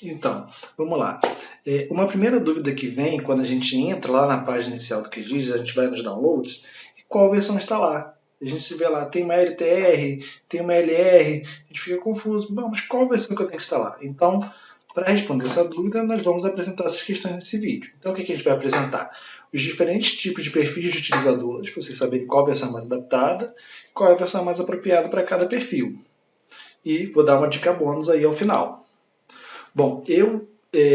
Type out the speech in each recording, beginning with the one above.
Então, vamos lá. Uma primeira dúvida que vem quando a gente entra lá na página inicial do QGIS, a gente vai nos downloads, e qual versão está lá? A gente vê lá, tem uma LTR, tem uma LR, a gente fica confuso. Bom, mas qual versão que eu tenho que instalar? Então, para responder essa dúvida, nós vamos apresentar essas questões nesse vídeo. Então, o que a gente vai apresentar? Os diferentes tipos de perfis de utilizadores, para vocês saberem qual a versão mais adaptada, qual é a versão mais apropriada para cada perfil. E vou dar uma dica bônus aí ao final. Bom, eu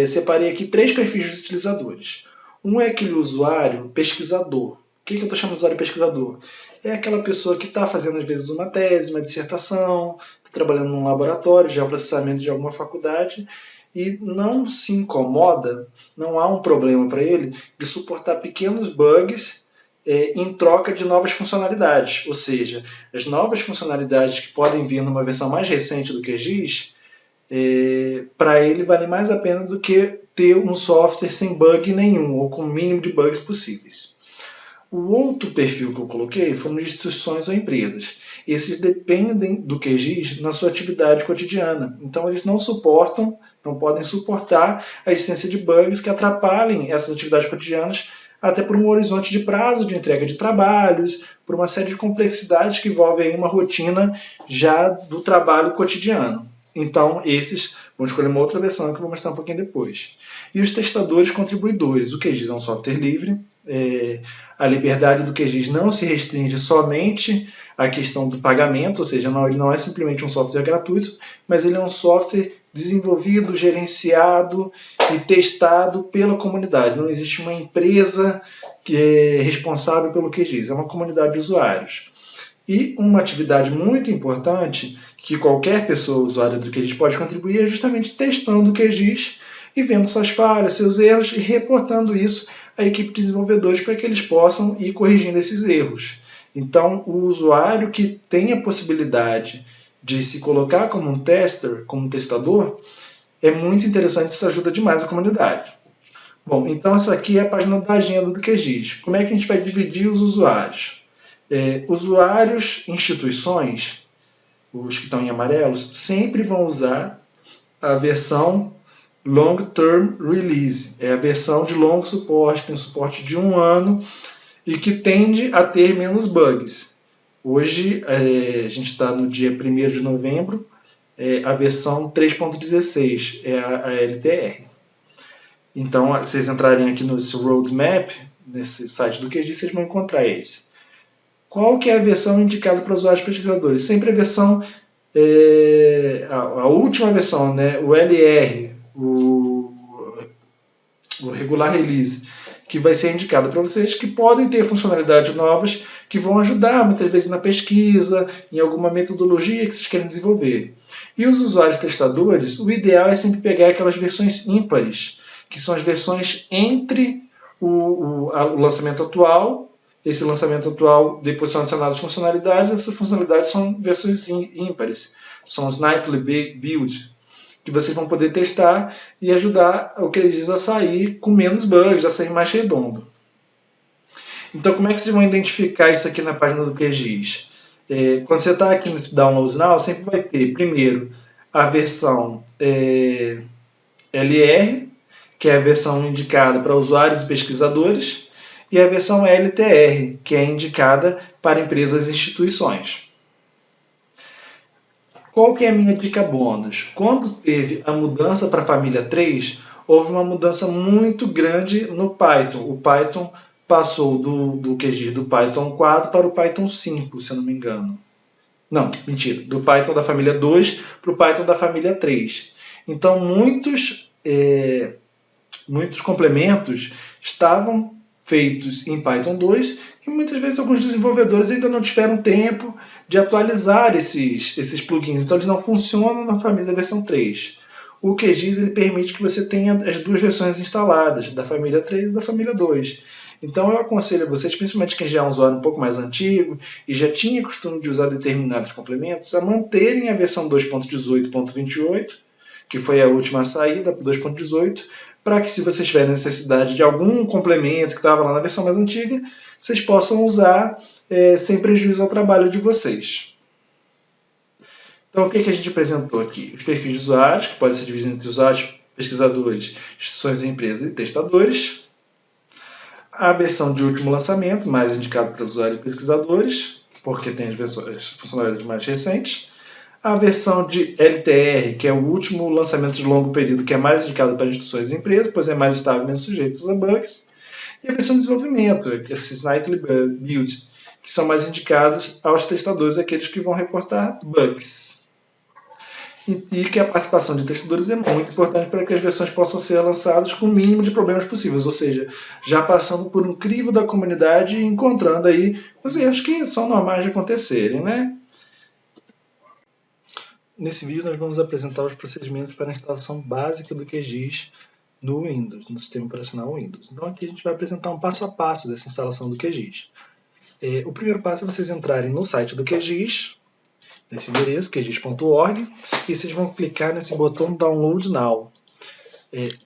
separei aqui 3 perfis de utilizadores. Um é aquele usuário pesquisador. O que eu estou chamando de usuário pesquisador? É aquela pessoa que está fazendo, às vezes, uma tese, uma dissertação, está trabalhando num laboratório, já é o processamento de alguma faculdade, e não se incomoda, não há um problema para ele de suportar pequenos bugs em troca de novas funcionalidades. Ou seja, as novas funcionalidades que podem vir numa versão mais recente do QGIS, para ele vale mais a pena do que ter um software sem bug nenhum, ou com o mínimo de bugs possíveis. O outro perfil que eu coloquei foram instituições ou empresas. Esses dependem do QGIS na sua atividade cotidiana. Então eles não podem suportar a existência de bugs que atrapalhem essas atividades cotidianas, até por um horizonte de prazo de entrega de trabalhos, por uma série de complexidades que envolvem uma rotina já do trabalho cotidiano. Então, esses, vamos escolher uma outra versão que eu vou mostrar um pouquinho depois. E os testadores contribuidores. O QGIS é um software livre. A liberdade do QGIS não se restringe somente à questão do pagamento, ou seja, ele não é simplesmente um software gratuito, mas ele é um software desenvolvido, gerenciado e testado pela comunidade. Não existe uma empresa que é responsável pelo QGIS, é uma comunidade de usuários. E uma atividade muito importante que qualquer pessoa usuária do QGIS pode contribuir é justamente testando o QGIS e vendo suas falhas, seus erros e reportando isso à equipe de desenvolvedores para que eles possam ir corrigindo esses erros. Então, o usuário que tem a possibilidade de se colocar como um tester, como um testador, é muito interessante, isso ajuda demais a comunidade. Bom, então essa aqui é a página da agenda do QGIS. Como é que a gente vai dividir os usuários? Usuários, instituições, os que estão em amarelos, sempre vão usar a versão Long Term Release. É a versão de longo suporte, tem um suporte de 1 ano e que tende a ter menos bugs. Hoje, a gente está no dia 1º de novembro, a versão 3.16, é a LTR. Então, se vocês entrarem aqui no roadmap, nesse site do QGIS, vocês vão encontrar esse. Qual que é a versão indicada para usuários pesquisadores? Sempre a versão, a última versão, né? O LR, o regular release, que vai ser indicado para vocês, que podem ter funcionalidades novas que vão ajudar muitas vezes na pesquisa, em alguma metodologia que vocês querem desenvolver. E os usuários testadores, o ideal é sempre pegar aquelas versões ímpares, que são as versões entre o lançamento atual. Esse lançamento atual, depois são adicionadas funcionalidades, essas funcionalidades são versões ímpares, são os Nightly Build, que vocês vão poder testar e ajudar o QGIS a sair com menos bugs, a sair mais redondo. Então, como é que vocês vão identificar isso aqui na página do QGIS? Quando você está aqui nesse Download Now, sempre vai ter, primeiro, a versão LR, que é a versão indicada para usuários e pesquisadores, e a versão LTR, que é indicada para empresas e instituições. Qual que é a minha dica bônus? Quando teve a mudança para a família 3, houve uma mudança muito grande no Python. O Python passou do QGIS do Python 4 para o Python 5, se eu não me engano. Não, mentira. Do Python da família 2 para o Python da família 3. Então, muitos complementos estavam feitos em Python 2 e muitas vezes alguns desenvolvedores ainda não tiveram tempo de atualizar esses plugins, então eles não funcionam na família da versão 3. O QGIS ele permite que você tenha as duas versões instaladas, da família 3 e da família 2. Então eu aconselho a vocês, principalmente quem já é um usuário um pouco mais antigo e já tinha costume de usar determinados complementos, a manterem a versão 2.18.28, que foi a última saída, 2.18, para que, se vocês tiverem necessidade de algum complemento que estava lá na versão mais antiga, vocês possam usar sem prejuízo ao trabalho de vocês. Então, o que a gente apresentou aqui? Os perfis de usuários, que podem ser divididos entre usuários pesquisadores, instituições e empresas e testadores. A versão de último lançamento, mais indicado pelos usuários e pesquisadores, porque tem as funcionalidades mais recentes. A versão de LTR, que é o último lançamento de longo período, que é mais indicado para instituições e empresas, pois é mais estável e menos sujeito a bugs. E a versão de desenvolvimento, esses Nightly Build, que são mais indicados aos testadores, aqueles que vão reportar bugs. E que a participação de testadores é muito importante para que as versões possam ser lançadas com o mínimo de problemas possíveis, ou seja, já passando por um crivo da comunidade e encontrando aí os erros que são normais de acontecerem, né? Nesse vídeo nós vamos apresentar os procedimentos para a instalação básica do QGIS no Windows, no sistema operacional Windows. Então aqui a gente vai apresentar um passo a passo dessa instalação do QGIS. O primeiro passo é vocês entrarem no site do QGIS, nesse endereço, qgis.org, e vocês vão clicar nesse botão Download Now.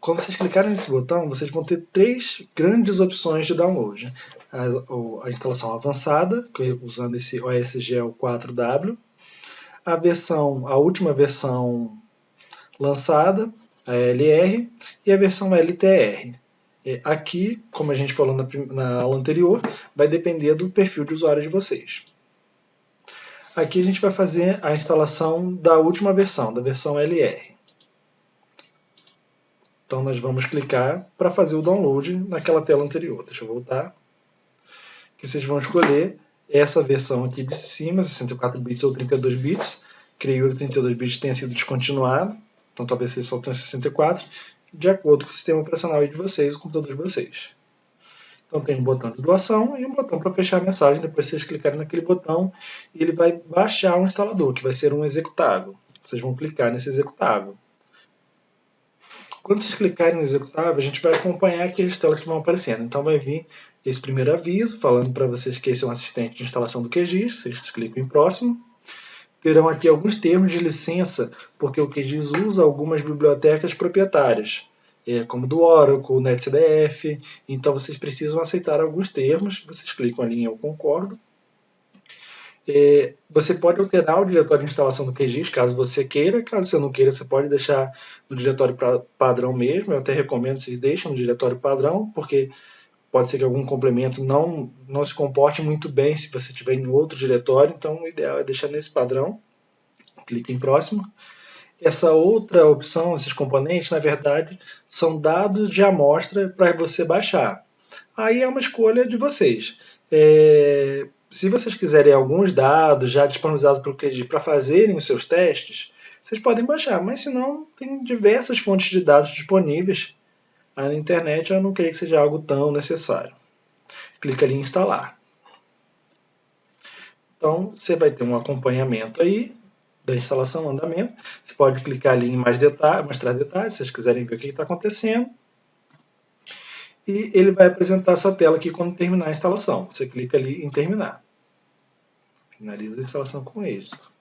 Quando vocês clicarem nesse botão, vocês vão ter 3 grandes opções de download. A instalação avançada, usando esse OSGel 4W, a última versão lançada, a LR, e a versão LTR. Aqui, como a gente falou na aula anterior, vai depender do perfil de usuário de vocês. Aqui a gente vai fazer a instalação da última versão, da versão LR. Então nós vamos clicar para fazer o download naquela tela anterior. Deixa eu voltar. Que vocês vão escolher essa versão aqui de cima, 64 bits ou 32 bits. Creio que o 32 bits tenha sido descontinuado, então talvez vocês só tenham 64, de acordo com o sistema operacional de vocês, o computador de vocês. Então tem um botão de doação e um botão para fechar a mensagem. Depois vocês clicarem naquele botão e ele vai baixar um instalador, que vai ser um executável. Vocês vão clicar nesse executável. Quando vocês clicarem no executável, a gente vai acompanhar aqui as telas que vão aparecendo. Então vai vir esse primeiro aviso, falando para vocês que esse é um assistente de instalação do QGIS. Vocês clicam em próximo. Terão aqui alguns termos de licença, porque o QGIS usa algumas bibliotecas proprietárias, como do Oracle, NetCDF, então vocês precisam aceitar alguns termos. Vocês clicam ali em Eu concordo. Você pode alterar o diretório de instalação do QGIS, caso você queira. Caso você não queira, você pode deixar no diretório padrão mesmo. Eu até recomendo que vocês deixem no diretório padrão, porque pode ser que algum complemento não se comporte muito bem se você estiver em outro diretório, então o ideal é deixar nesse padrão. Clique em próximo. Essa outra opção, esses componentes, na verdade, são dados de amostra para você baixar. Aí é uma escolha de vocês. Se vocês quiserem alguns dados já disponibilizados pelo QGIS para fazerem os seus testes, vocês podem baixar, mas se não, tem diversas fontes de dados disponíveis. Na internet eu não creio que seja algo tão necessário. Clica ali em instalar. Então você vai ter um acompanhamento aí da instalação, andamento. Você pode clicar ali em mais detalhes, mostrar detalhes, se vocês quiserem ver o que está acontecendo. E ele vai apresentar essa tela aqui quando terminar a instalação. Você clica ali em terminar. Finaliza a instalação com êxito.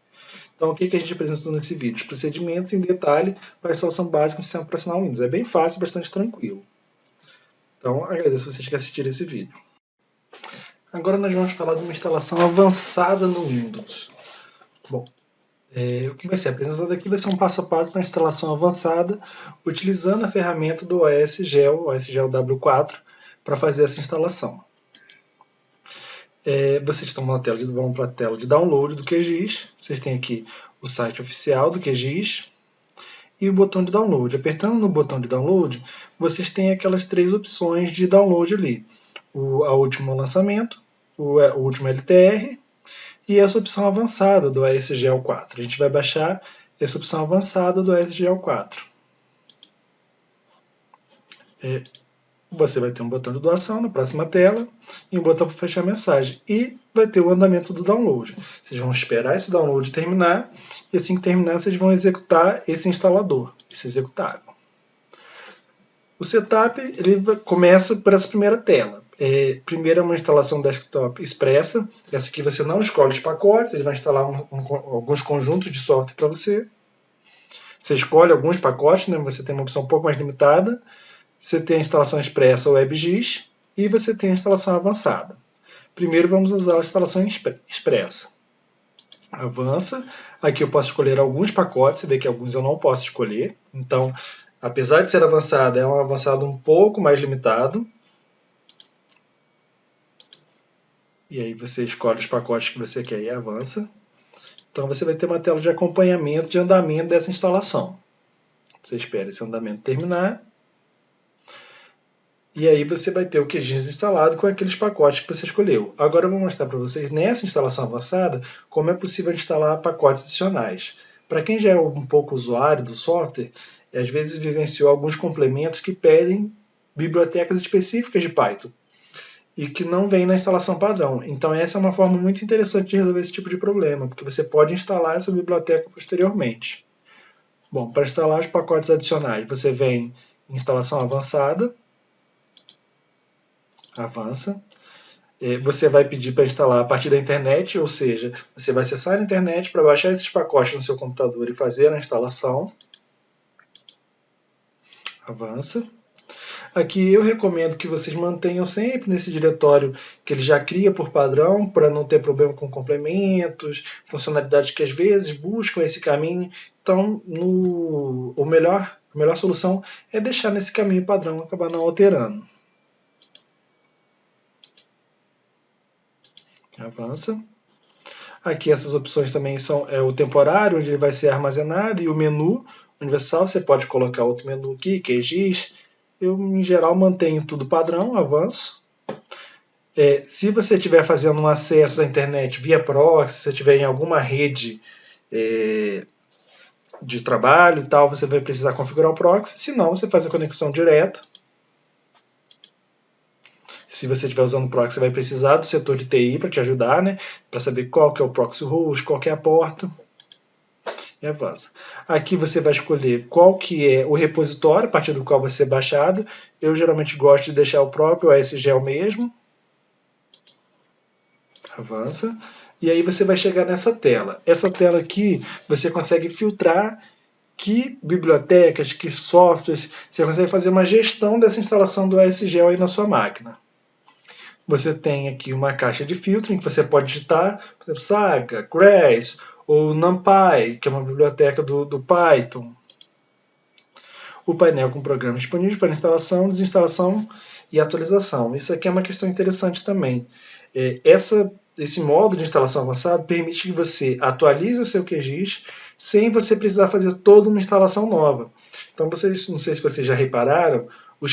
Então, o que a gente apresentou nesse vídeo? Os procedimentos em detalhe para a instalação básica do sistema operacional Windows. É bem fácil, bastante tranquilo. Então, agradeço vocês que assistiram esse vídeo. Agora nós vamos falar de uma instalação avançada no Windows. Bom, o que vai ser apresentado aqui vai ser um passo a passo para a instalação avançada, utilizando a ferramenta do OSGel W4, para fazer essa instalação. Vocês estão vão para a tela de download do QGIS. Vocês têm aqui o site oficial do QGIS e o botão de download. Apertando no botão de download, vocês têm aquelas 3 opções de download ali. O último lançamento, o último LTR e essa opção avançada do OSGel 4. A gente vai baixar essa opção avançada do OSGel 4. Você vai ter um botão de doação na próxima tela e um botão para fechar a mensagem. E vai ter o andamento do download. Vocês vão esperar esse download terminar e assim que terminar vocês vão executar esse instalador, esse executável. O setup ele começa por essa primeira tela. Primeiro é uma instalação desktop expressa. Essa aqui você não escolhe os pacotes, ele vai instalar alguns conjuntos de software para você. Você escolhe alguns pacotes, né? Você tem uma opção um pouco mais limitada. Você tem a instalação expressa ou WebGIS e você tem a instalação avançada. Primeiro vamos usar a instalação expressa. Avança. Aqui eu posso escolher alguns pacotes, você vê que alguns eu não posso escolher. Então apesar de ser avançada, é um avançado um pouco mais limitado. E aí você escolhe os pacotes que você quer e avança. Então você vai ter uma tela de acompanhamento de andamento dessa instalação. Você espera esse andamento terminar. E aí você vai ter o QGIS instalado com aqueles pacotes que você escolheu. Agora eu vou mostrar para vocês, nessa instalação avançada, como é possível instalar pacotes adicionais. Para quem já é um pouco usuário do software, às vezes vivenciou alguns complementos que pedem bibliotecas específicas de Python e que não vem na instalação padrão. Então essa é uma forma muito interessante de resolver esse tipo de problema, porque você pode instalar essa biblioteca posteriormente. Bom, para instalar os pacotes adicionais, você vem em instalação avançada, avança. Você vai pedir para instalar a partir da internet, ou seja, você vai acessar a internet para baixar esses pacotes no seu computador e fazer a instalação. Avança. Aqui eu recomendo que vocês mantenham sempre nesse diretório que ele já cria por padrão, para não ter problema com complementos, funcionalidades que às vezes buscam esse caminho. Então, a melhor solução é deixar nesse caminho padrão, acabar não alterando. Avança. Aqui essas opções também são o temporário, onde ele vai ser armazenado, e o menu universal. Você pode colocar outro menu aqui, QGIS. Eu, em geral, mantenho tudo padrão, avanço. Se você estiver fazendo um acesso à internet via proxy, se você estiver em alguma rede de trabalho e tal, você vai precisar configurar o proxy. Se não, você faz a conexão direta. Se você estiver usando o proxy, você vai precisar do setor de TI para te ajudar, né? Para saber qual que é o proxy host, qual que é a porta. E avança. Aqui você vai escolher qual que é o repositório a partir do qual vai ser baixado. Eu geralmente gosto de deixar o próprio OSGel mesmo. Avança. E aí você vai chegar nessa tela. Essa tela aqui você consegue filtrar que bibliotecas, que softwares, você consegue fazer uma gestão dessa instalação do OSGel aí na sua máquina. Você tem aqui uma caixa de filtro em que você pode digitar, por exemplo, Saga, Grace ou NumPy, que é uma biblioteca do Python. O painel com programas disponíveis para instalação, desinstalação e atualização. Isso aqui é uma questão interessante também. Esse modo de instalação avançado permite que você atualize o seu QGIS sem você precisar fazer toda uma instalação nova. Então, não sei se vocês já repararam, o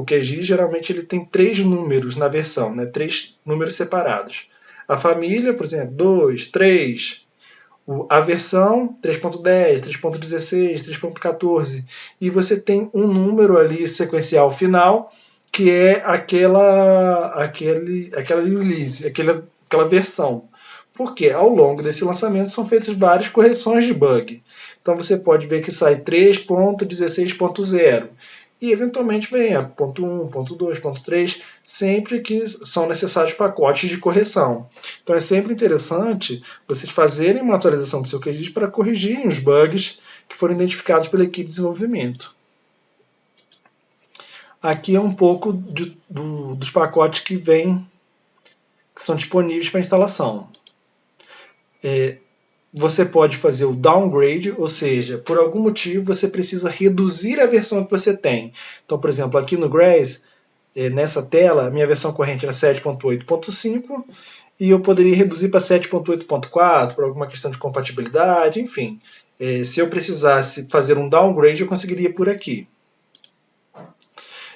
QGIS geralmente ele tem 3 números na versão, né? 3 números separados. A família, por exemplo, 2, 3. A versão 3.10, 3.16, 3.14. E você tem um número ali sequencial final, que é aquela release, aquela versão. Porque ao longo desse lançamento são feitas várias correções de bug. Então você pode ver que sai 3.16.0 e eventualmente vem a ponto 1, ponto 2, ponto 3, sempre que são necessários pacotes de correção. Então é sempre interessante vocês fazerem uma atualização do seu QGIS para corrigirem os bugs que foram identificados pela equipe de desenvolvimento. Aqui é um pouco dos pacotes que são disponíveis para instalação. Você pode fazer o downgrade, ou seja, por algum motivo você precisa reduzir a versão que você tem. Então, por exemplo, aqui no Grace, nessa tela, minha versão corrente era 7.8.5 e eu poderia reduzir para 7.8.4 por alguma questão de compatibilidade, enfim. Se eu precisasse fazer um downgrade, eu conseguiria por aqui.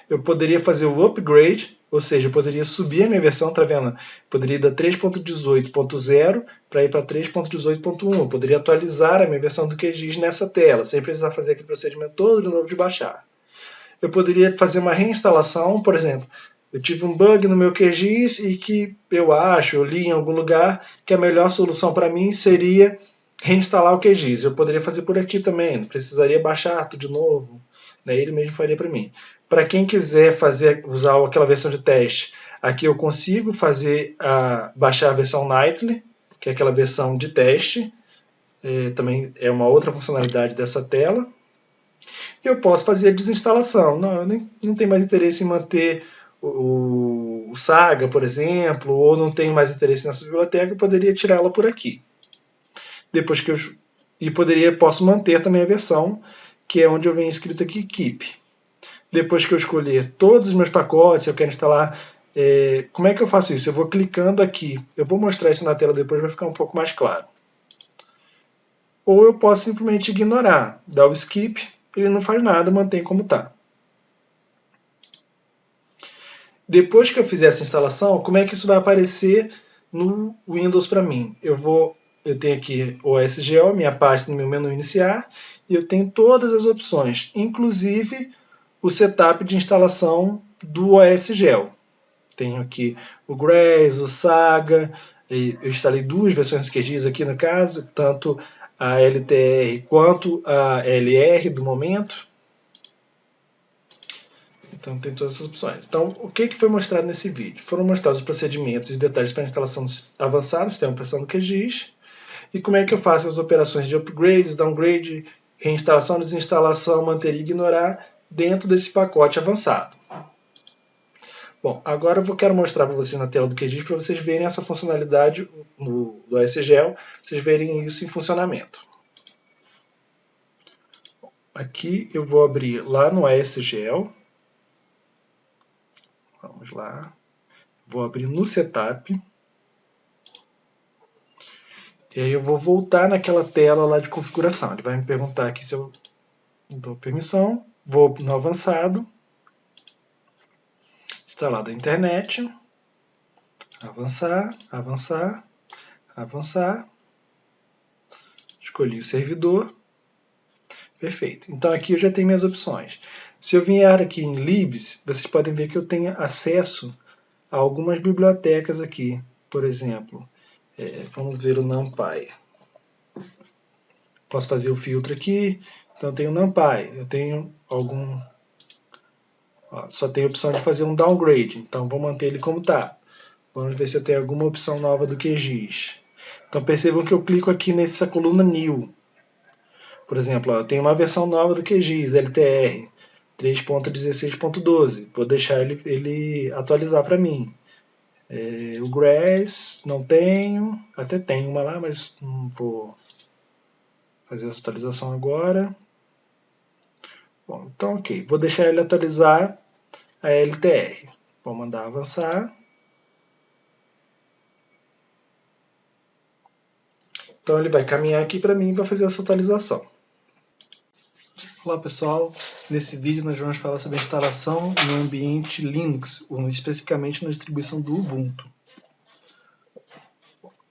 Eu poderia fazer o upgrade, ou seja, eu poderia subir a minha versão, tá vendo? Poderia ir da 3.18.0 para ir para 3.18.1. Eu poderia atualizar a minha versão do QGIS nessa tela, sem precisar fazer aquele procedimento todo de novo de baixar. Eu poderia fazer uma reinstalação, por exemplo, eu tive um bug no meu QGIS e que eu li em algum lugar que a melhor solução para mim seria reinstalar o QGIS. Eu poderia fazer por aqui também, não precisaria baixar tudo de novo. Ele mesmo faria para mim. Para quem quiser usar aquela versão de teste, aqui eu consigo baixar a versão Nightly, que é aquela versão de teste. Também é uma outra funcionalidade dessa tela. E eu posso fazer a desinstalação. Não, eu não tenho mais interesse em manter o Saga, por exemplo, ou não tenho mais interesse nessa biblioteca, eu poderia tirar ela por aqui. Posso manter também a versão que é onde eu venho escrito aqui Keep. Depois que eu escolher todos os meus pacotes, eu quero instalar, como é que eu faço isso? Eu vou clicando aqui. Eu vou mostrar isso na tela depois, vai ficar um pouco mais claro. Ou eu posso simplesmente ignorar, dar o skip, ele não faz nada, mantém como está. Depois que eu fizer essa instalação, como é que isso vai aparecer no Windows para mim? Eu tenho aqui o OSGel, minha pasta no meu menu iniciar, e eu tenho todas as opções, inclusive o setup de instalação do OSGel. Tenho aqui o Grace, o Saga, eu instalei duas versões do QGIS aqui no caso, tanto a LTR quanto a LR do momento. Então tem todas essas opções. Então o que foi mostrado nesse vídeo? Foram mostrados os procedimentos e detalhes para instalação avançada do sistema operacional do QGIS e como é que eu faço as operações de upgrade, downgrade, reinstalação, desinstalação, manter e ignorar dentro desse pacote avançado. Bom, agora eu quero mostrar para vocês na tela do QGIS para vocês verem essa funcionalidade do OSGel, vocês verem isso em funcionamento. Aqui eu vou abrir lá no OSGel. Vamos lá. Vou abrir no Setup. E aí eu vou voltar naquela tela lá de configuração. Ele vai me perguntar aqui se eu dou permissão. Vou no avançado. Instalado a internet. Avançar, avançar, avançar. Escolhi o servidor. Perfeito. Então aqui eu já tenho minhas opções. Se eu vier aqui em libs, vocês podem ver que eu tenho acesso a algumas bibliotecas aqui. Por exemplo, vamos ver o NumPy. Posso fazer o filtro aqui. Então eu tenho o NumPy. Eu tenho algum... só tem a opção de fazer um downgrade. Então vou manter ele como está. Vamos ver se eu tenho alguma opção nova do QGIS. Então percebam que eu clico aqui nessa coluna New. Por exemplo, eu tenho uma versão nova do QGIS, LTR, 3.16.12. Vou deixar ele atualizar para mim. O Grace, não tenho. Até tenho uma lá, mas não vou fazer essa atualização agora. Bom, então ok. Vou deixar ele atualizar a LTR. Vou mandar avançar. Então ele vai caminhar aqui para mim para fazer essa atualização. Olá pessoal, nesse vídeo nós vamos falar sobre a instalação no ambiente Linux, especificamente na distribuição do Ubuntu.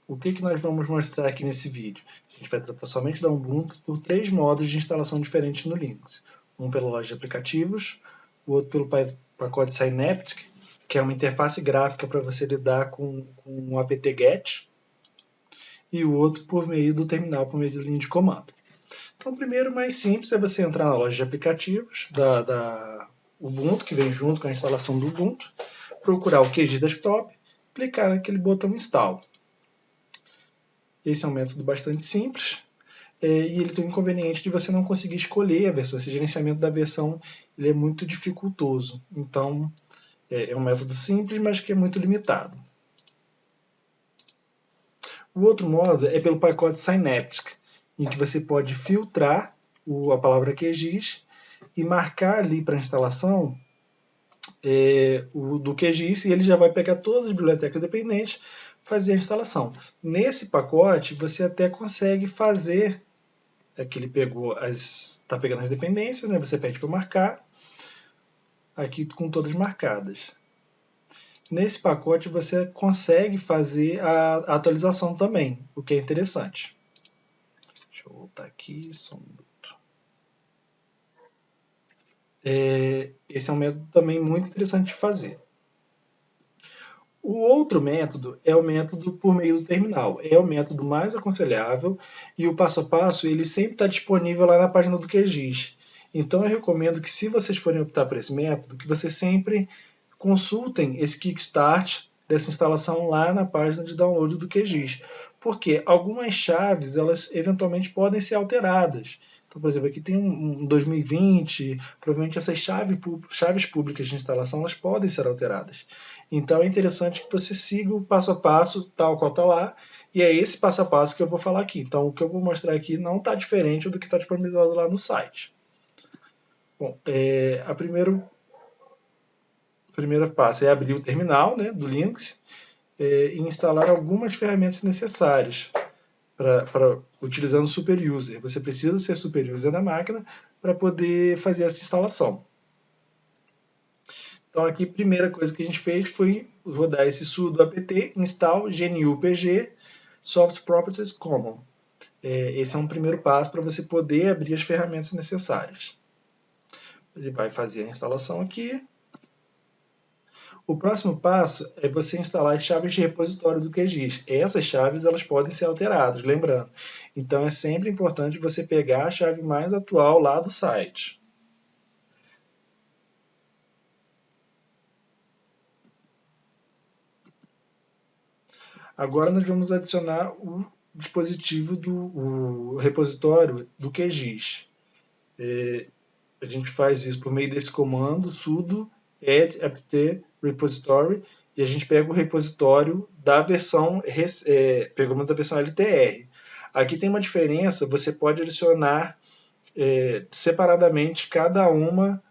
O que nós vamos mostrar aqui nesse vídeo? A gente vai tratar somente da Ubuntu por 3 modos de instalação diferentes no Linux. Um pela loja de aplicativos, o outro pelo pacote Synaptic, que é uma interface gráfica para você lidar com o apt-get, e o outro por meio do terminal, por meio da linha de comando. Então, o primeiro, mais simples, é você entrar na loja de aplicativos da Ubuntu, que vem junto com a instalação do Ubuntu, procurar o QGIS Desktop, clicar naquele botão Install. Esse é um método bastante simples, e ele tem o inconveniente de você não conseguir escolher a versão. Esse gerenciamento da versão ele é muito dificultoso. Então, é um método simples, mas que é muito limitado. O outro modo é pelo pacote Synaptic, em que você pode filtrar a palavra QGIS e marcar ali para instalação do QGIS, e ele já vai pegar todas as bibliotecas dependentes, fazer a instalação. Nesse pacote você até consegue fazer, aqui ele está pegando as dependências, né? Você pede para marcar, aqui com todas marcadas. Nesse pacote você consegue fazer a atualização também, o que é interessante. Deixa eu voltar aqui, só um minuto. Esse é um método também muito interessante de fazer. O outro método é o método por meio do terminal. É o método mais aconselhável e o passo a passo ele sempre está disponível lá na página do QGIS. Então eu recomendo que, se vocês forem optar por esse método, que vocês sempre consultem esse Kickstart dessa instalação lá na página de download do QGIS, porque algumas chaves elas eventualmente podem ser alteradas. Então, por exemplo, aqui tem um 2020, provavelmente essas chaves públicas de instalação elas podem ser alteradas. Então é interessante que você siga o passo a passo tal qual está lá, e é esse passo a passo que eu vou falar aqui. Então o que eu vou mostrar aqui não está diferente do que está disponibilizado lá no site. Bom, o primeiro passo é abrir o terminal, né, do Linux e instalar algumas ferramentas necessárias utilizando o super user. Você precisa ser super user da máquina para poder fazer essa instalação. Então aqui a primeira coisa que a gente fez foi rodar esse sudo apt install gnu-pg soft properties common. Esse é um primeiro passo para você poder abrir as ferramentas necessárias. Ele vai fazer a instalação aqui. O próximo passo é você instalar as chaves de repositório do QGIS. Essas chaves elas podem ser alteradas, lembrando. Então é sempre importante você pegar a chave mais atual lá do site. Agora nós vamos adicionar o dispositivo o repositório do QGIS. A gente faz isso por meio desse comando sudo add apt repository e a gente pega o repositório da versão pegamos da versão LTR. Aqui tem uma diferença, você pode adicionar separadamente cada uma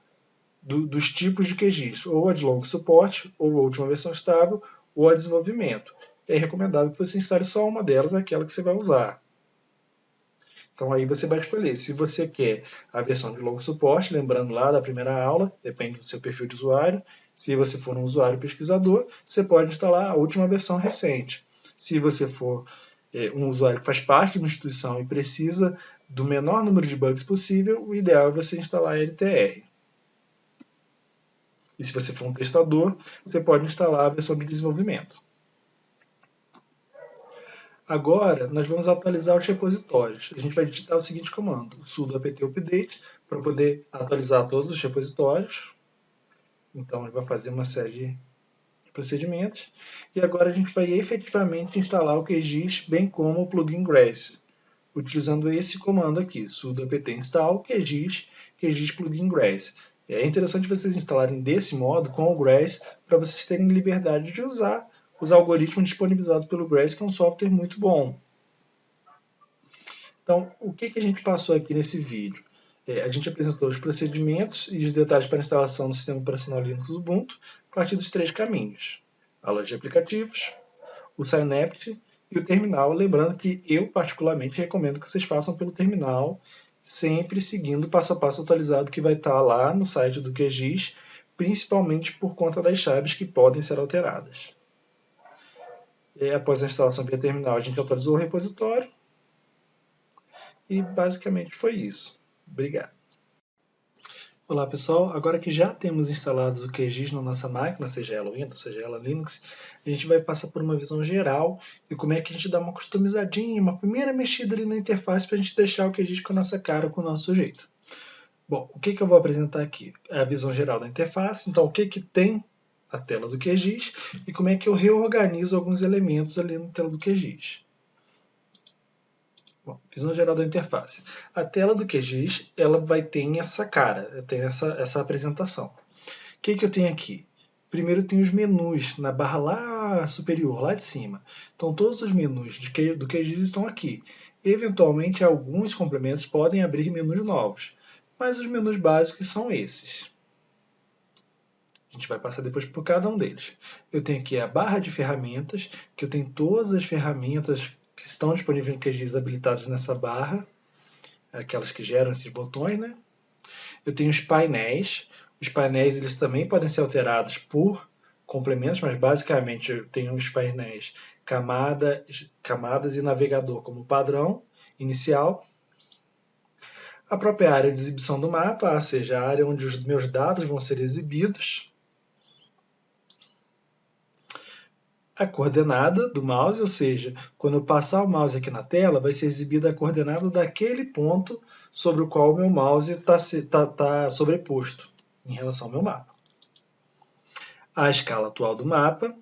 dos tipos de QGIS, ou a de longo suporte, ou a última versão estável, ou a desenvolvimento. É recomendável que você instale só uma delas, aquela que você vai usar. Então aí você vai escolher se você quer a versão de longo suporte, lembrando lá da primeira aula, depende do seu perfil de usuário. Se você for um usuário pesquisador, você pode instalar a última versão recente. Se você for um usuário que faz parte de uma instituição e precisa do menor número de bugs possível, o ideal é você instalar a LTR. E se você for um testador, você pode instalar a versão de desenvolvimento. Agora, nós vamos atualizar os repositórios. A gente vai digitar o seguinte comando, sudo apt update, para poder atualizar todos os repositórios. Então, ele vai fazer uma série de procedimentos. E agora a gente vai efetivamente instalar o QGIS, bem como o plugin Grace, utilizando esse comando aqui, sudo apt install QGIS plugin Grace. É interessante vocês instalarem desse modo com o Grace para vocês terem liberdade de usar os algoritmos disponibilizados pelo Grace, que é um software muito bom. Então, o que a gente passou aqui nesse vídeo? A gente apresentou os procedimentos e os detalhes para a instalação do sistema operacional Linux Ubuntu a partir dos 3 caminhos. A loja de aplicativos, o Synapse e o terminal. Lembrando que eu, particularmente, recomendo que vocês façam pelo terminal, sempre seguindo o passo a passo atualizado que vai estar lá no site do QGIS, principalmente por conta das chaves que podem ser alteradas. Após a instalação via terminal, a gente atualizou o repositório. E basicamente foi isso. Obrigado. Olá pessoal, agora que já temos instalados o QGIS na nossa máquina, seja ela Windows, seja ela Linux, a gente vai passar por uma visão geral e como é que a gente dá uma customizadinha, uma primeira mexida ali na interface para a gente deixar o QGIS com a nossa cara, com o nosso jeito. Bom, o que eu vou apresentar aqui? É a visão geral da interface, então o que tem na tela do QGIS e como é que eu reorganizo alguns elementos ali na tela do QGIS. Bom, visão geral da interface. A tela do QGIS ela vai ter essa cara, tem essa apresentação. O que eu tenho aqui? Primeiro tem os menus na barra lá superior, lá de cima. Então todos os menus do QGIS estão aqui. Eventualmente alguns complementos podem abrir menus novos, mas os menus básicos são esses. A gente vai passar depois por cada um deles. Eu tenho aqui a barra de ferramentas, que eu tenho todas as ferramentas que estão disponíveis no QGIS habilitadas nessa barra, aquelas que geram esses botões, né? Eu tenho os painéis. Os painéis eles também podem ser alterados por complementos, mas basicamente eu tenho os painéis camadas e navegador como padrão inicial. A própria área de exibição do mapa, ou seja, a área onde os meus dados vão ser exibidos. A coordenada do mouse, ou seja, quando eu passar o mouse aqui na tela, vai ser exibida a coordenada daquele ponto sobre o qual o meu mouse está sobreposto em relação ao meu mapa. A escala atual do mapa.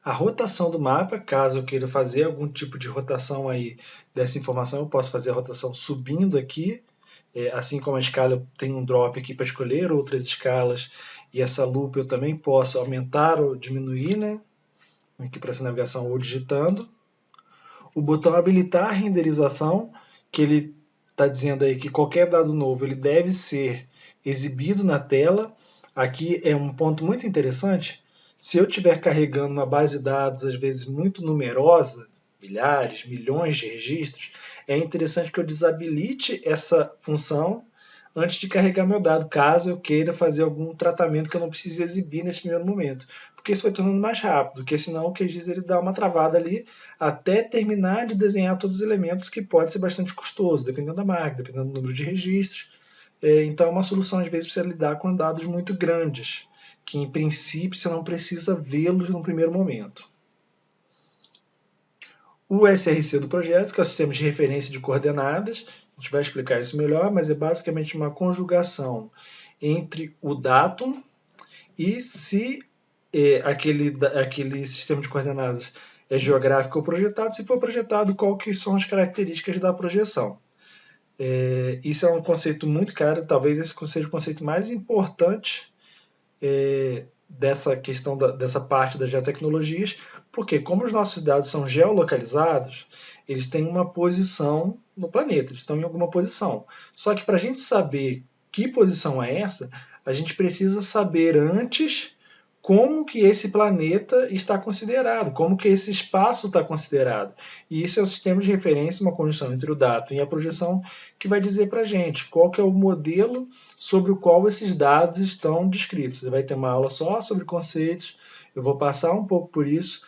A rotação do mapa, caso eu queira fazer algum tipo de rotação aí dessa informação, eu posso fazer a rotação subindo aqui, assim como a escala eu tenho um drop aqui para escolher outras escalas, e essa loop eu também posso aumentar ou diminuir, né? Aqui para essa navegação ou digitando. O botão habilitar a renderização, que ele está dizendo aí que qualquer dado novo ele deve ser exibido na tela. Aqui é um ponto muito interessante. Se eu estiver carregando uma base de dados, às vezes muito numerosa, milhares, milhões de registros, é interessante que eu desabilite essa função antes de carregar meu dado, caso eu queira fazer algum tratamento que eu não precise exibir nesse primeiro momento. Porque isso vai tornando mais rápido, porque senão o QGIS ele dá uma travada ali até terminar de desenhar todos os elementos, que pode ser bastante custoso, dependendo da máquina, dependendo do número de registros. Então é uma solução, às vezes, para você lidar com dados muito grandes, que em princípio você não precisa vê-los no primeiro momento. O SRC do projeto, que é o Sistema de Referência de Coordenadas, a gente vai explicar isso melhor, mas é basicamente uma conjugação entre o datum e se aquele sistema de coordenadas é geográfico ou projetado, se for projetado, qual que são as características da projeção. Isso é um conceito muito caro, talvez esse seja o conceito mais importante dessa questão dessa parte das geotecnologias, porque como os nossos dados são geolocalizados, eles têm uma posição no planeta, eles estão em alguma posição. Só que para a gente saber que posição é essa, a gente precisa saber antes como que esse planeta está considerado, como que esse espaço está considerado. E isso é o sistema de referência, uma conjunção entre o datum e a projeção, que vai dizer para a gente qual que é o modelo sobre o qual esses dados estão descritos. Você vai ter uma aula só sobre conceitos, eu vou passar um pouco por isso.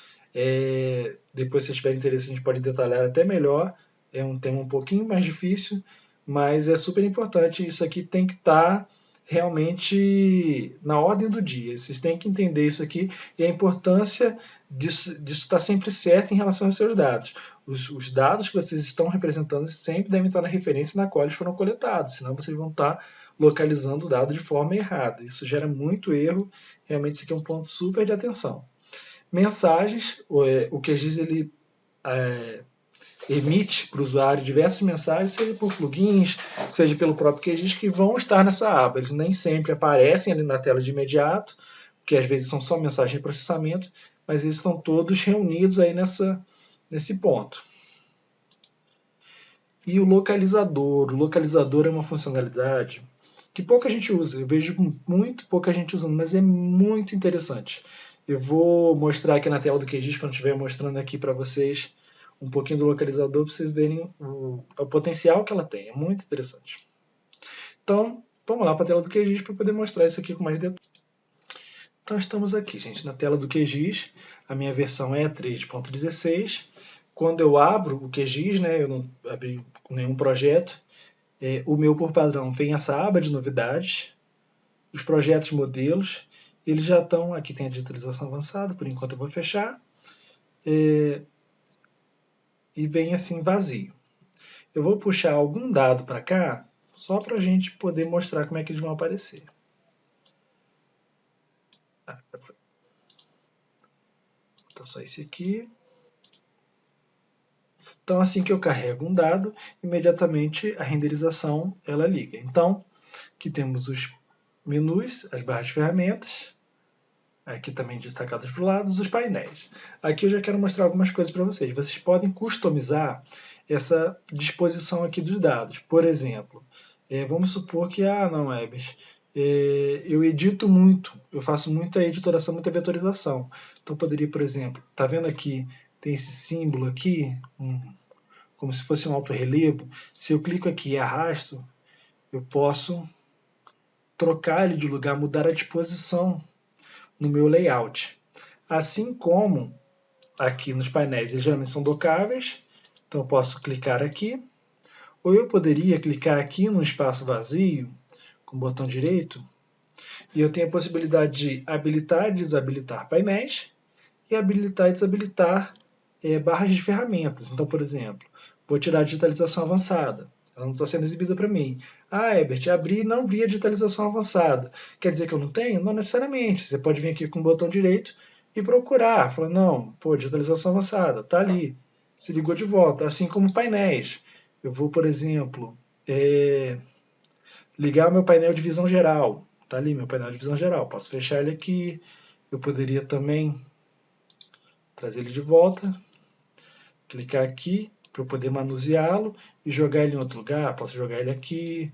Depois, se tiver interesse, a gente pode detalhar até melhor. É um tema um pouquinho mais difícil, mas é super importante. Isso aqui tem que estar realmente na ordem do dia. Vocês têm que entender isso aqui e a importância disso estar sempre certo em relação aos seus dados. Os dados que vocês estão representando sempre devem estar na referência na qual eles foram coletados, senão vocês vão estar localizando o dado de forma errada. Isso gera muito erro, realmente isso aqui é um ponto super de atenção. Mensagens, o QGIS ele emite para o usuário diversas mensagens, seja por plugins, seja pelo próprio QGIS, que vão estar nessa aba. Eles nem sempre aparecem ali na tela de imediato, porque às vezes são só mensagens de processamento, mas eles estão todos reunidos aí nesse ponto. E o localizador é uma funcionalidade que pouca gente usa, eu vejo muito pouca gente usando, mas é muito interessante. Eu vou mostrar aqui na tela do QGIS, quando estiver mostrando aqui para vocês um pouquinho do localizador, para vocês verem o potencial que ela tem, é muito interessante. Então, vamos lá para a tela do QGIS para poder mostrar isso aqui com mais detalhes. Então estamos aqui, gente, na tela do QGIS, a minha versão é 3.16. Quando eu abro o QGIS, né, eu não abri nenhum projeto, o meu por padrão vem essa aba de novidades, os projetos modelos, eles já estão, aqui tem a digitalização avançada, por enquanto eu vou fechar, e vem assim vazio. Eu vou puxar algum dado para cá, só para a gente poder mostrar como é que eles vão aparecer. Já foi. Então só esse aqui. Então assim que eu carrego um dado, imediatamente a renderização ela liga. Então, aqui temos os menus, as barras de ferramentas, aqui também destacados para os lados, os painéis. Aqui eu já quero mostrar algumas coisas para vocês. Vocês podem customizar essa disposição aqui dos dados. Por exemplo, vamos supor que, não, Ebers, eu edito muito, eu faço muita editoração, muita vetorização. Então eu poderia, por exemplo, tá vendo aqui, tem esse símbolo aqui, como se fosse um altorrelevo. Se eu clico aqui e arrasto, eu posso trocar ele de lugar, mudar a disposição no meu layout. Assim como aqui nos painéis, eles geralmente são docáveis, então eu posso clicar aqui, ou eu poderia clicar aqui no espaço vazio, com o botão direito, e eu tenho a possibilidade de habilitar e desabilitar painéis, e habilitar e desabilitar barras de ferramentas. Então, por exemplo, vou tirar a digitalização avançada, ela não está sendo exibida para mim. Ebert, abri e não vi a digitalização avançada. Quer dizer que eu não tenho? Não necessariamente. Você pode vir aqui com o botão direito e procurar. Falar, não, digitalização avançada, está ali. Se ligou de volta. Assim como painéis. Eu vou, por exemplo, ligar o meu painel de visão geral. Está ali meu painel de visão geral. Posso fechar ele aqui. Eu poderia também trazer ele de volta. Clicar aqui para eu poder manuseá-lo e jogar ele em outro lugar. Posso jogar ele aqui,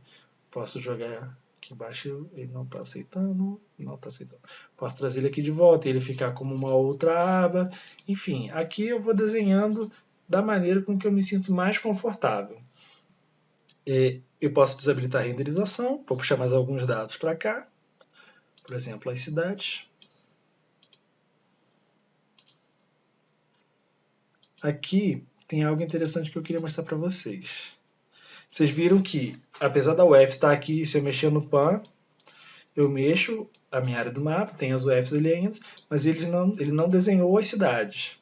posso jogar aqui embaixo, ele não está aceitando, não está aceitando. Posso trazer ele aqui de volta e ele ficar como uma outra aba. Enfim, aqui eu vou desenhando da maneira com que eu me sinto mais confortável. Eu posso desabilitar a renderização, vou puxar mais alguns dados para cá, por exemplo, as cidades. Aqui tem algo interessante que eu queria mostrar para vocês. Vocês viram que, apesar da UF estar aqui, se eu mexer no PAN, eu mexo a minha área do mapa, tem as UFs ali ainda, mas ele não desenhou as cidades.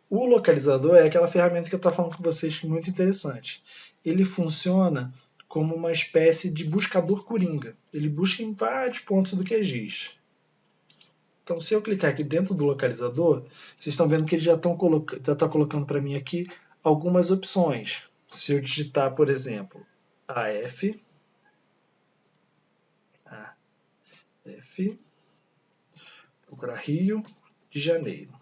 O localizador é aquela ferramenta que eu estou falando com vocês que é muito interessante. Ele funciona como uma espécie de buscador coringa. Ele busca em vários pontos do QGIS. Então, se eu clicar aqui dentro do localizador, vocês estão vendo que ele já está colocando para mim aqui algumas opções. Se eu digitar, por exemplo, AF, procurar Rio de Janeiro.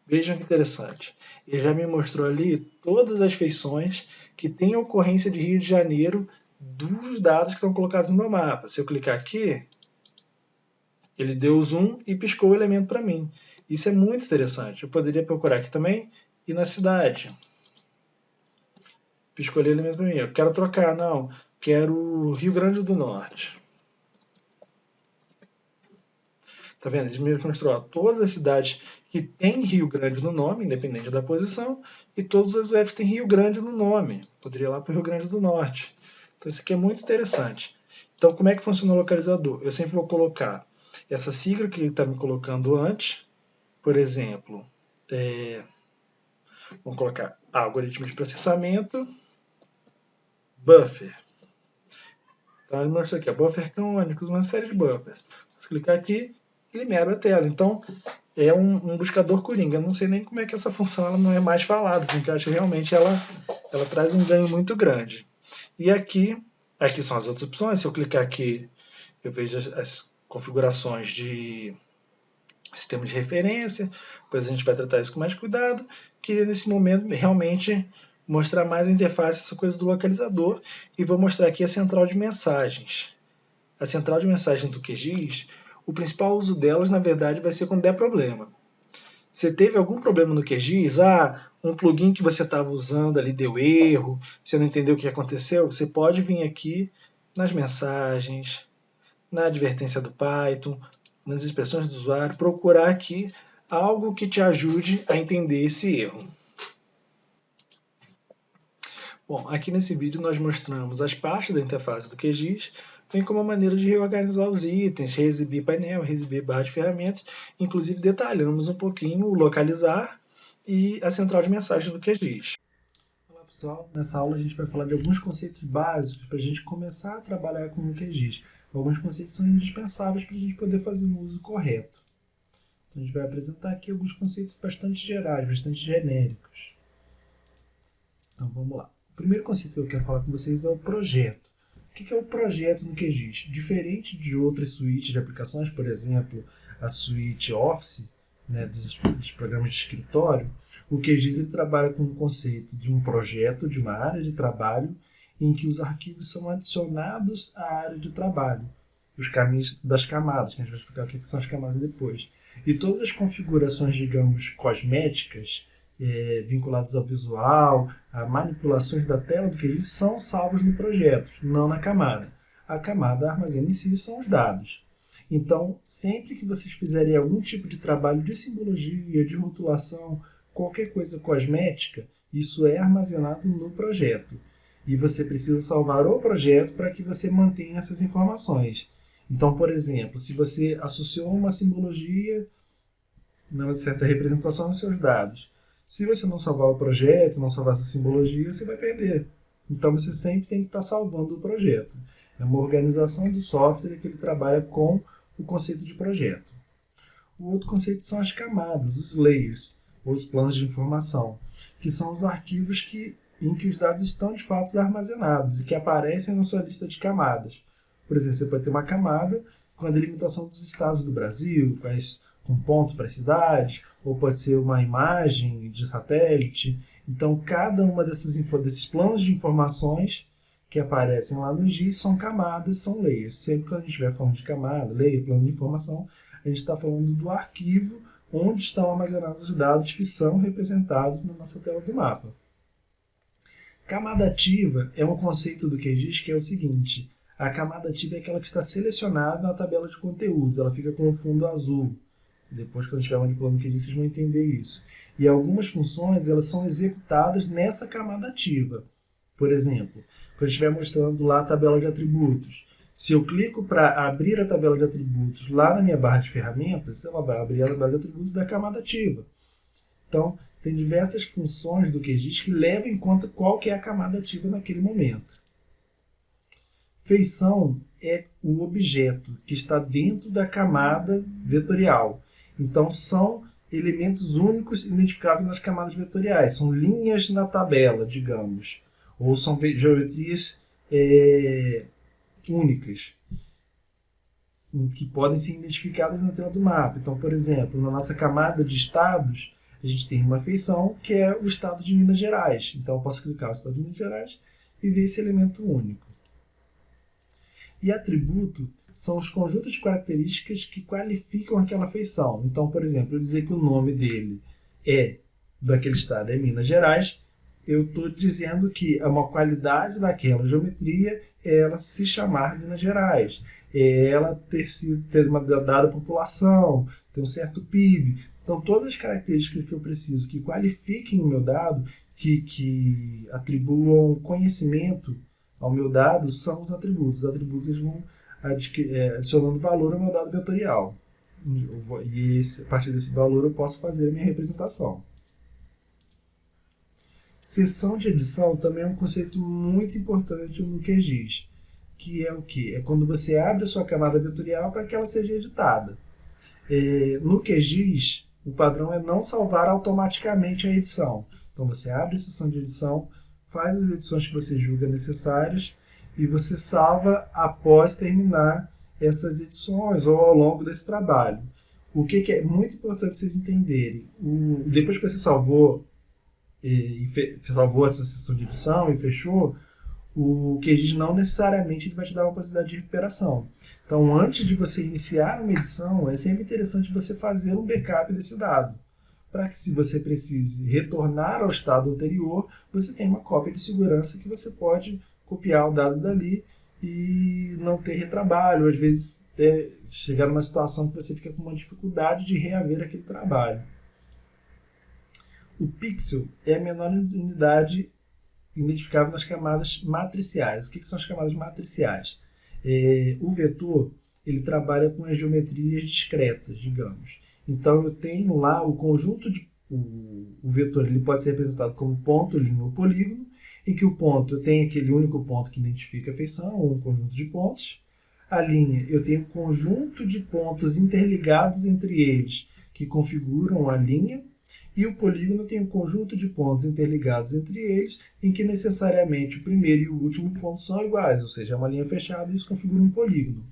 Vejam que interessante. Ele já me mostrou ali todas as feições que têm ocorrência de Rio de Janeiro dos dados que estão colocados no meu mapa. Se eu clicar aqui, ele deu o zoom e piscou o elemento para mim. Isso é muito interessante. Eu poderia procurar aqui também e na cidade. Piscou o elemento para mim. Eu quero trocar, não. Quero Rio Grande do Norte. Tá vendo? Ele me mostrou todas as cidades que tem Rio Grande no nome, independente da posição, e todas as UFs têm Rio Grande no nome. Poderia ir lá para o Rio Grande do Norte. Então isso aqui é muito interessante. Então como é que funciona o localizador? Eu sempre vou colocar essa sigla que ele está me colocando antes. Por exemplo, vamos colocar algoritmo de processamento, buffer. Então ele mostra aqui, buffer canônicos, uma série de buffers. Se clicar aqui, ele me abre a tela. Então, é um buscador coringa. Eu não sei nem como é que essa função ela não é mais falada, assim, que eu acho que realmente ela traz um ganho muito grande. E aqui são as outras opções. Se eu clicar aqui, eu vejo as configurações de sistema de referência. Depois a gente vai tratar isso com mais cuidado. Queria, nesse momento, realmente mostrar mais a interface, essa coisa do localizador. E vou mostrar aqui a central de mensagens. A central de mensagens do QGIS, o principal uso delas, na verdade, vai ser quando der problema. Você teve algum problema no QGIS? Um plugin que você estava usando ali deu erro, você não entendeu o que aconteceu? Você pode vir aqui nas mensagens, na advertência do Python, nas expressões do usuário, procurar aqui algo que te ajude a entender esse erro. Bom, aqui nesse vídeo nós mostramos as partes da interface do QGIS, bem como a maneira de reorganizar os itens, reexibir painel, reexibir barra de ferramentas, inclusive detalhamos um pouquinho o localizar e a central de mensagens do QGIS. Olá pessoal, nessa aula a gente vai falar de alguns conceitos básicos para a gente começar a trabalhar com o QGIS. Alguns conceitos são indispensáveis para a gente poder fazer um uso correto. Então a gente vai apresentar aqui alguns conceitos bastante gerais, bastante genéricos. Então vamos lá. O primeiro conceito que eu quero falar com vocês é o projeto. O que é o projeto no QGIS? Diferente de outras suítes de aplicações, por exemplo, a suíte Office, né, dos programas de escritório, o QGIS ele trabalha com o conceito de um projeto, de uma área de trabalho, em que os arquivos são adicionados à área de trabalho. Os caminhos das camadas, que a gente vai explicar o que são as camadas depois. E todas as configurações, digamos, cosméticas, vinculados ao visual, a manipulações da tela do QGIS são salvos no projeto, não na camada. A camada armazena em si são os dados. Então, sempre que vocês fizerem algum tipo de trabalho de simbologia, de rotulação, qualquer coisa cosmética, isso é armazenado no projeto. E você precisa salvar o projeto para que você mantenha essas informações. Então, por exemplo, se você associou uma simbologia, uma certa representação nos seus dados, se você não salvar o projeto, não salvar essa simbologia, você vai perder. Então você sempre tem que estar salvando o projeto. É uma organização do software que ele trabalha com o conceito de projeto. O outro conceito são as camadas, os layers, ou os planos de informação, que são os arquivos em que os dados estão de fato armazenados e que aparecem na sua lista de camadas. Por exemplo, você pode ter uma camada com a delimitação dos estados do Brasil, com ponto para as cidades, ou pode ser uma imagem de satélite. Então, cada uma desses planos de informações que aparecem lá no GIS são camadas, são layers. Sempre que a gente estiver falando de camada, layer, plano de informação, a gente está falando do arquivo onde estão armazenados os dados que são representados na nossa tela do mapa. Camada ativa é um conceito do QGIS que é o seguinte: a camada ativa é aquela que está selecionada na tabela de conteúdos, ela fica com o fundo azul. Depois, quando estiver manipulando o QGIS, vocês vão entender isso. E algumas funções elas são executadas nessa camada ativa. Por exemplo, quando eu estiver mostrando lá a tabela de atributos, se eu clico para abrir a tabela de atributos lá na minha barra de ferramentas, ela vai abrir a tabela de atributos da camada ativa. Então, tem diversas funções do QGIS que levam em conta qual que é a camada ativa naquele momento. Feição é o objeto que está dentro da camada vetorial. Então, são elementos únicos identificáveis nas camadas vetoriais. São linhas na tabela, digamos. Ou são geometrias únicas, que podem ser identificadas na tela do mapa. Então, por exemplo, na nossa camada de estados, a gente tem uma feição que é o estado de Minas Gerais. Então, eu posso clicar no estado de Minas Gerais e ver esse elemento único. E atributo são os conjuntos de características que qualificam aquela feição. Então, por exemplo, eu dizer que o nome dele daquele estado é Minas Gerais, eu estou dizendo que é uma qualidade daquela geometria é ela se chamar Minas Gerais, é ela ter uma dada população, ter um certo PIB. Então, todas as características que eu preciso que qualifiquem o meu dado, que atribuam conhecimento ao meu dado, são os atributos. Os atributos vão adicionando valor ao meu dado vetorial. E a partir desse valor eu posso fazer a minha representação. Seção de edição também é um conceito muito importante no QGIS, que é o quê? É quando você abre a sua camada vetorial para que ela seja editada. No QGIS, o padrão é não salvar automaticamente a edição. Então você abre a seção de edição, faz as edições que você julga necessárias e você salva após terminar essas edições ou ao longo desse trabalho. O que é muito importante vocês entenderem? Depois que você salvou essa sessão de edição e fechou, o QGIS não necessariamente ele vai te dar uma possibilidade de recuperação. Então, antes de você iniciar uma edição, é sempre interessante você fazer um backup desse dado, para que, se você precise retornar ao estado anterior, você tenha uma cópia de segurança que você pode copiar o dado dali e não ter retrabalho. Às vezes, chegar numa situação que você fica com uma dificuldade de reaver aquele trabalho. O pixel é a menor unidade identificável nas camadas matriciais. O que são as camadas matriciais? O vetor ele trabalha com as geometrias discretas, digamos. Então, eu tenho lá o conjunto de... O vetor ele pode ser representado como ponto, linha ou polígono, em que o ponto eu tenho aquele único ponto que identifica a feição, ou um conjunto de pontos. A linha, eu tenho um conjunto de pontos interligados entre eles, que configuram a linha. E o polígono tem um conjunto de pontos interligados entre eles, em que necessariamente o primeiro e o último ponto são iguais, ou seja, é uma linha fechada e isso configura um polígono.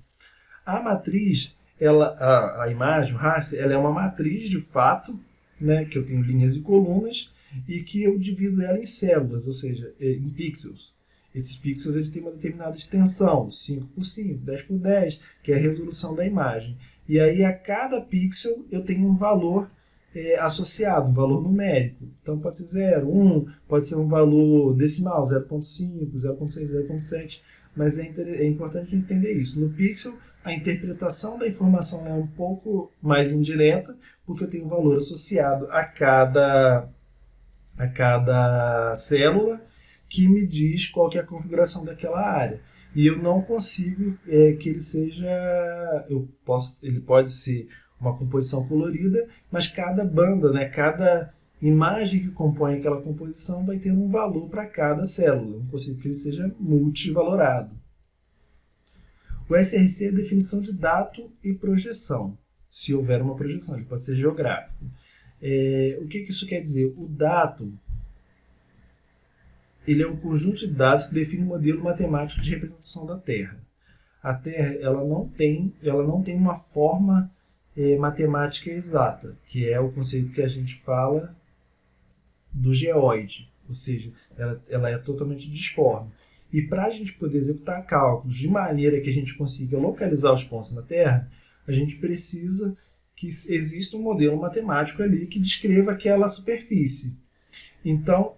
A matriz, a imagem, o raster, ela é uma matriz de fato, né, que eu tenho linhas e colunas, e que eu divido ela em células, ou seja, em pixels. Esses pixels eles têm uma determinada extensão, 5 por 5, 10 por 10, que é a resolução da imagem. E aí, a cada pixel, eu tenho um valor associado, um valor numérico. Então, pode ser 0, 1, pode ser um valor decimal, 0.5, 0.6, 0.7, mas é importante entender isso. No pixel, a interpretação da informação é um pouco mais indireta, porque eu tenho um valor associado a cada célula que me diz qual que é a configuração daquela área. E eu não consigo que ele seja... ele pode ser uma composição colorida, mas cada banda, né, cada imagem que compõe aquela composição vai ter um valor para cada célula. Não consigo que ele seja multivalorado. O SRC é a definição de dato e projeção, se houver uma projeção, ele pode ser geográfico. O que isso quer dizer? O dato ele é um conjunto de dados que define um modelo matemático de representação da Terra. A Terra ela não tem uma forma matemática exata, que é o conceito que a gente fala do geóide. ou seja, ela é totalmente disforme. E para a gente poder executar cálculos de maneira que a gente consiga localizar os pontos na Terra, a gente precisa que exista um modelo matemático ali que descreva aquela superfície. Então,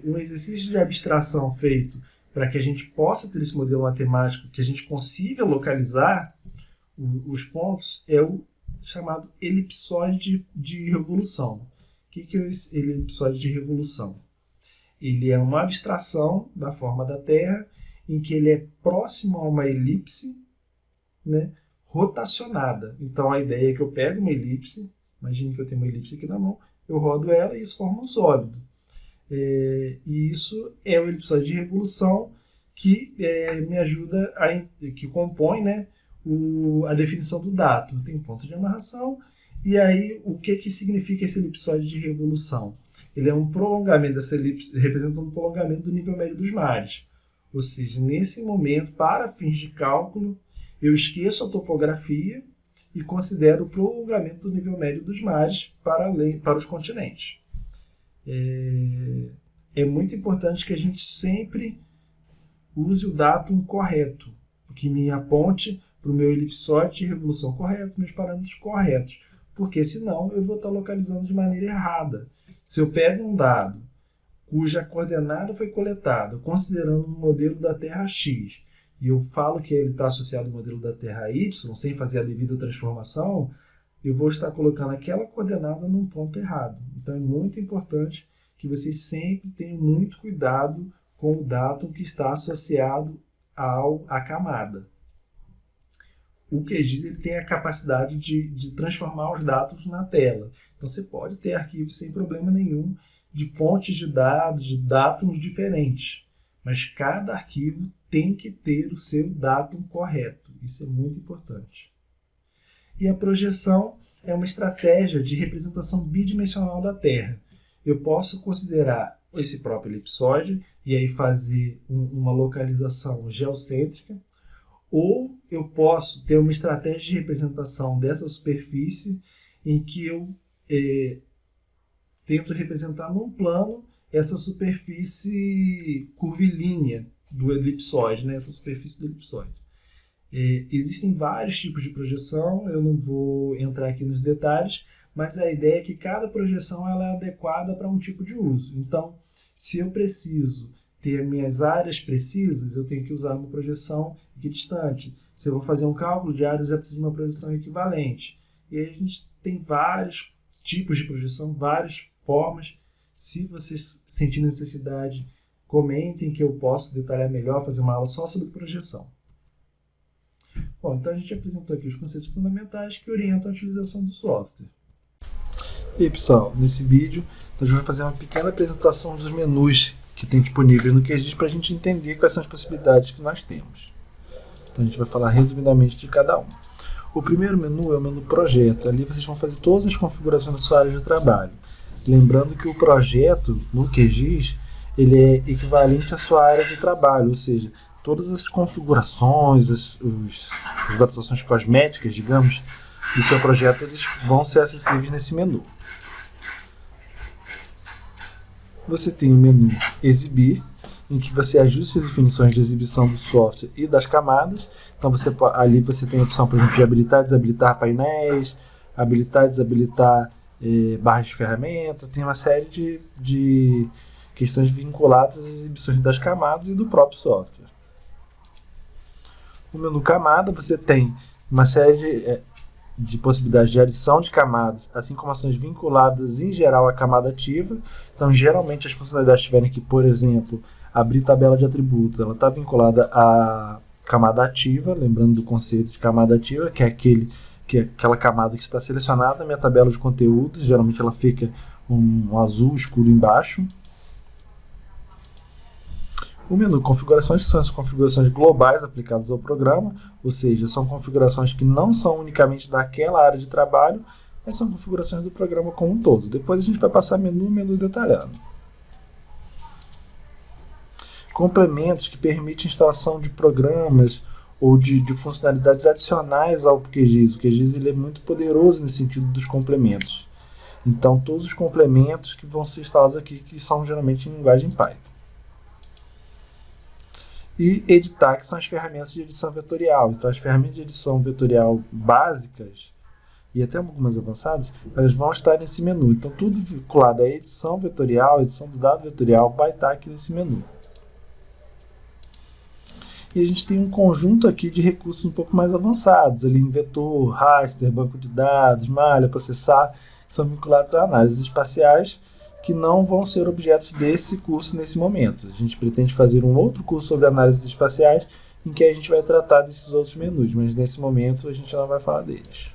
um exercício de abstração feito para que a gente possa ter esse modelo matemático, que a gente consiga localizar os pontos, é o chamado elipsoide de revolução. O que é o elipsoide de revolução? Ele é uma abstração da forma da Terra, em que ele é próximo a uma elipse, né, rotacionada. Então, a ideia é que eu pego uma elipse, imagine que eu tenho uma elipse aqui na mão, eu rodo ela e isso forma um sólido. E isso é o elipsoide de revolução que me ajuda, que compõe, né, a definição do dato. Tem ponto de amarração, e aí o que significa esse elipsoide de revolução? Ele é um prolongamento dessa elipse, representando um prolongamento do nível médio dos mares. Ou seja, nesse momento, para fins de cálculo, eu esqueço a topografia e considero o prolongamento do nível médio dos mares para os continentes. É muito importante que a gente sempre use o datum correto, que me aponte para o meu elipsoide de revolução correto, meus parâmetros corretos, porque senão eu vou estar localizando de maneira errada. Se eu pego um dado cuja coordenada foi coletada considerando um modelo da Terra X, e eu falo que ele está associado ao modelo da Terra Y, sem fazer a devida transformação, eu vou estar colocando aquela coordenada num ponto errado. Então é muito importante que vocês sempre tenham muito cuidado com o datum que está associado à camada. O QGIS ele tem a capacidade de transformar os dados na tela. Então você pode ter arquivos sem problema nenhum de fontes de dados, de datums diferentes. Mas cada arquivo tem que ter o seu datum correto. Isso é muito importante. E a projeção é uma estratégia de representação bidimensional da Terra. Eu posso considerar esse próprio elipsoide e aí fazer uma localização geocêntrica, ou eu posso ter uma estratégia de representação dessa superfície em que eu tento representar num plano essa superfície curvilínea do elipsoide, né? Essa superfície do elipsoide. Existem vários tipos de projeção, eu não vou entrar aqui nos detalhes, mas a ideia é que cada projeção ela é adequada para um tipo de uso. Então, se eu preciso ter minhas áreas precisas, eu tenho que usar uma projeção equidistante. Se eu vou fazer um cálculo de áreas, eu já preciso de uma projeção equivalente. E aí a gente tem vários tipos de projeção, várias formas. Se vocês sentirem necessidade, comentem que eu posso detalhar melhor, fazer uma aula só sobre projeção. Bom, então a gente apresentou aqui os conceitos fundamentais que orientam a utilização do software. E aí, pessoal, nesse vídeo nós vamos fazer uma pequena apresentação dos menus que tem disponíveis no QGIS para a gente entender quais são as possibilidades que nós temos. Então a gente vai falar resumidamente de cada um. O primeiro menu é o menu projeto. Ali vocês vão fazer todas as configurações da sua área de trabalho. Lembrando que o projeto no QGIS ele é equivalente à sua área de trabalho, ou seja, todas as configurações, as adaptações cosméticas, digamos, do seu projeto eles vão ser acessíveis nesse menu. Você tem o menu Exibir, em que você ajusta as definições de exibição do software e das camadas. Então ali você tem a opção, por exemplo, de habilitar e desabilitar painéis, habilitar e desabilitar barras de ferramenta. Tem uma série de questões vinculadas às exibições das camadas e do próprio software. No menu Camada você tem uma série de possibilidades de adição de camadas, assim como ações vinculadas em geral à camada ativa. Então, geralmente, as funcionalidades tiverem aqui, por exemplo, abrir tabela de atributos, ela está vinculada à camada ativa, lembrando do conceito de camada ativa, que é aquela camada que está selecionada na minha tabela de conteúdos, geralmente ela fica um azul escuro embaixo. O menu Configurações, que são as configurações globais aplicadas ao programa, ou seja, são configurações que não são unicamente daquela área de trabalho, mas são configurações do programa como um todo. Depois a gente vai passar menu detalhado. Complementos que permitem a instalação de programas ou de funcionalidades adicionais ao QGIS. O QGIS ele é muito poderoso nesse sentido dos complementos. Então, todos os complementos que vão ser instalados aqui, que são geralmente em linguagem Python. E editar, que são as ferramentas de edição vetorial. Então, as ferramentas de edição vetorial básicas e até algumas avançadas, elas vão estar nesse menu. Então, tudo vinculado à edição vetorial, edição do dado vetorial, vai estar aqui nesse menu. E a gente tem um conjunto aqui de recursos um pouco mais avançados, ali em vetor, raster, banco de dados, malha, processar, que são vinculados a análises espaciais, que não vão ser objetos desse curso nesse momento. A gente pretende fazer um outro curso sobre análises espaciais, em que a gente vai tratar desses outros menus, mas nesse momento a gente não vai falar deles.